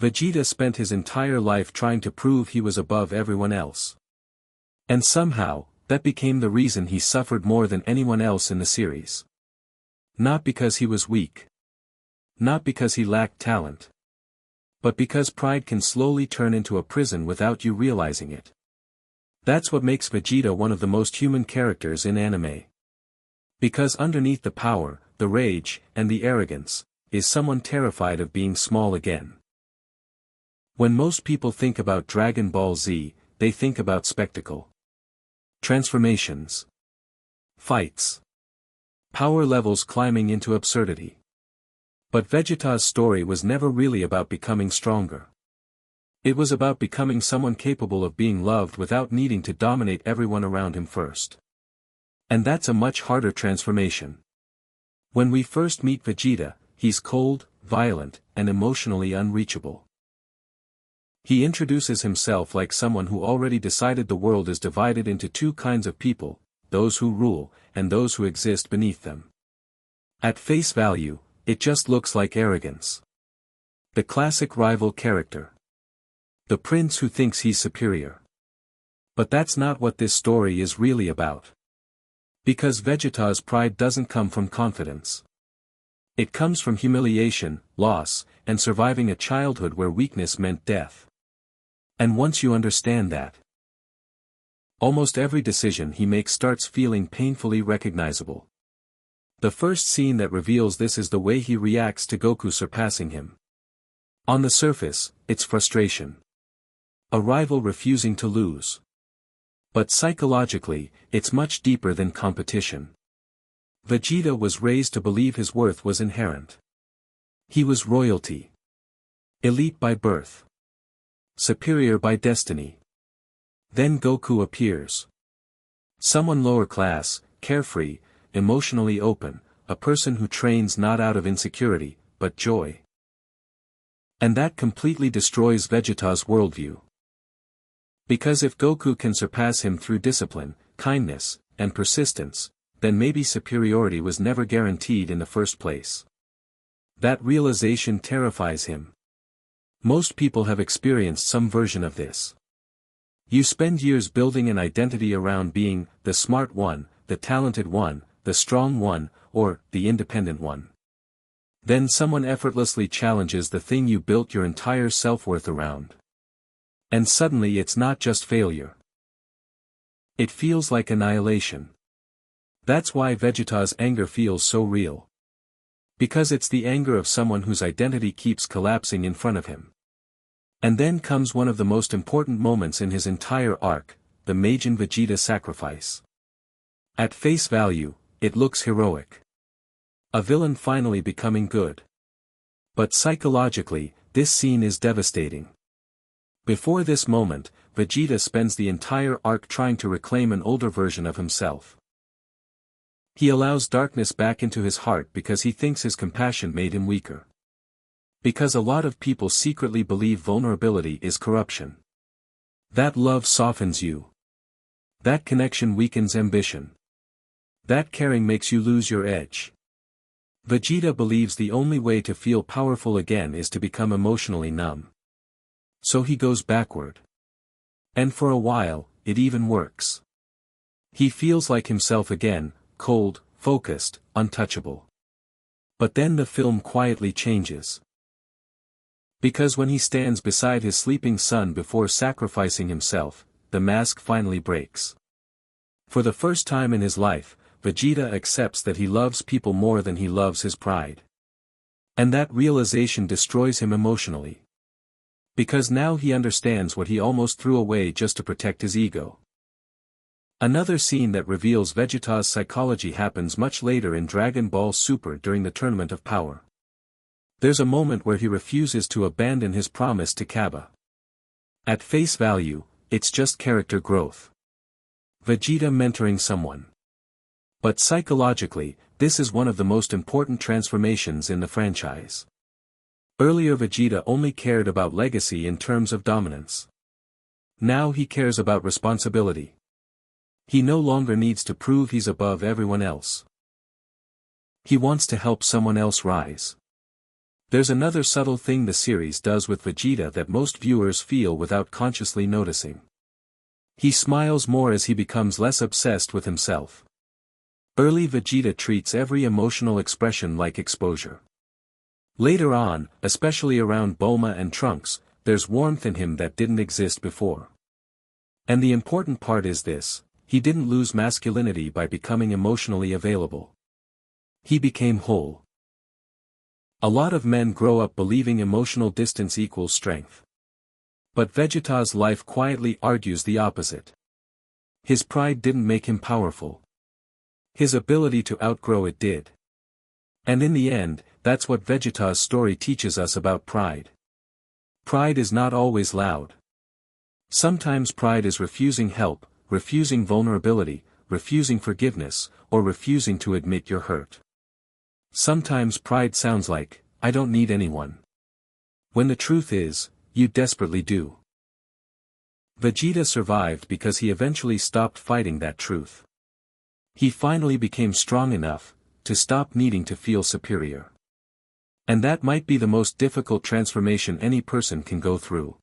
Vegeta spent his entire life trying to prove he was above everyone else. And somehow, that became the reason he suffered more than anyone else in the series. Not because he was weak. Not because he lacked talent. But because pride can slowly turn into a prison without you realizing it. That's what makes Vegeta one of the most human characters in anime. Because underneath the power, the rage, and the arrogance, is someone terrified of being small again. When most people think about Dragon Ball Z, they think about spectacle. Transformations. Fights. Power levels climbing into absurdity. But Vegeta's story was never really about becoming stronger. It was about becoming someone capable of being loved without needing to dominate everyone around him first. And that's a much harder transformation. When we first meet Vegeta, he's cold, violent, and emotionally unreachable. He introduces himself like someone who already decided the world is divided into two kinds of people, those who rule, and those who exist beneath them. At face value, it just looks like arrogance. The classic rival character. The prince who thinks he's superior. But that's not what this story is really about. Because Vegeta's pride doesn't come from confidence. It comes from humiliation, loss, and surviving a childhood where weakness meant death. And once you understand that, almost every decision he makes starts feeling painfully recognizable. The first scene that reveals this is the way he reacts to Goku surpassing him. On the surface, it's frustration. A rival refusing to lose. But psychologically, it's much deeper than competition. Vegeta was raised to believe his worth was inherent. He was royalty. Elite by birth. Superior by destiny. Then Goku appears. Someone lower class, carefree, emotionally open, a person who trains not out of insecurity, but joy. And that completely destroys Vegeta's worldview. Because if Goku can surpass him through discipline, kindness, and persistence, then maybe superiority was never guaranteed in the first place. That realization terrifies him. Most people have experienced some version of this. You spend years building an identity around being the smart one, the talented one, the strong one, or the independent one. Then someone effortlessly challenges the thing you built your entire self-worth around. And suddenly it's not just failure. It feels like annihilation. That's why Vegeta's anger feels so real. Because it's the anger of someone whose identity keeps collapsing in front of him. And then comes one of the most important moments in his entire arc, the Majin Vegeta sacrifice. At face value, it looks heroic. A villain finally becoming good. But psychologically, this scene is devastating. Before this moment, Vegeta spends the entire arc trying to reclaim an older version of himself. He allows darkness back into his heart because he thinks his compassion made him weaker. Because a lot of people secretly believe vulnerability is corruption. That love softens you. That connection weakens ambition. That caring makes you lose your edge. Vegeta believes the only way to feel powerful again is to become emotionally numb. So he goes backward. And for a while, it even works. He feels like himself again, cold, focused, untouchable. But then the film quietly changes. Because when he stands beside his sleeping son before sacrificing himself, the mask finally breaks. For the first time in his life, Vegeta accepts that he loves people more than he loves his pride. And that realization destroys him emotionally. Because now he understands what he almost threw away just to protect his ego. Another scene that reveals Vegeta's psychology happens much later in Dragon Ball Super during the Tournament of Power. There's a moment where he refuses to abandon his promise to Kaba. At face value, it's just character growth. Vegeta mentoring someone. But psychologically, this is one of the most important transformations in the franchise. Earlier Vegeta only cared about legacy in terms of dominance. Now he cares about responsibility. He no longer needs to prove he's above everyone else. He wants to help someone else rise. There's another subtle thing the series does with Vegeta that most viewers feel without consciously noticing. He smiles more as he becomes less obsessed with himself. Early Vegeta treats every emotional expression like exposure. Later on, especially around Bulma and Trunks, there's warmth in him that didn't exist before. And the important part is this: he didn't lose masculinity by becoming emotionally available. He became whole. A lot of men grow up believing emotional distance equals strength. But Vegeta's life quietly argues the opposite. His pride didn't make him powerful. His ability to outgrow it did. And in the end, that's what Vegeta's story teaches us about pride. Pride is not always loud. Sometimes pride is refusing help, refusing vulnerability, refusing forgiveness, or refusing to admit you're hurt. Sometimes pride sounds like, "I don't need anyone." When the truth is, you desperately do. Vegeta survived because he eventually stopped fighting that truth. He finally became strong enough to stop needing to feel superior. And that might be the most difficult transformation any person can go through.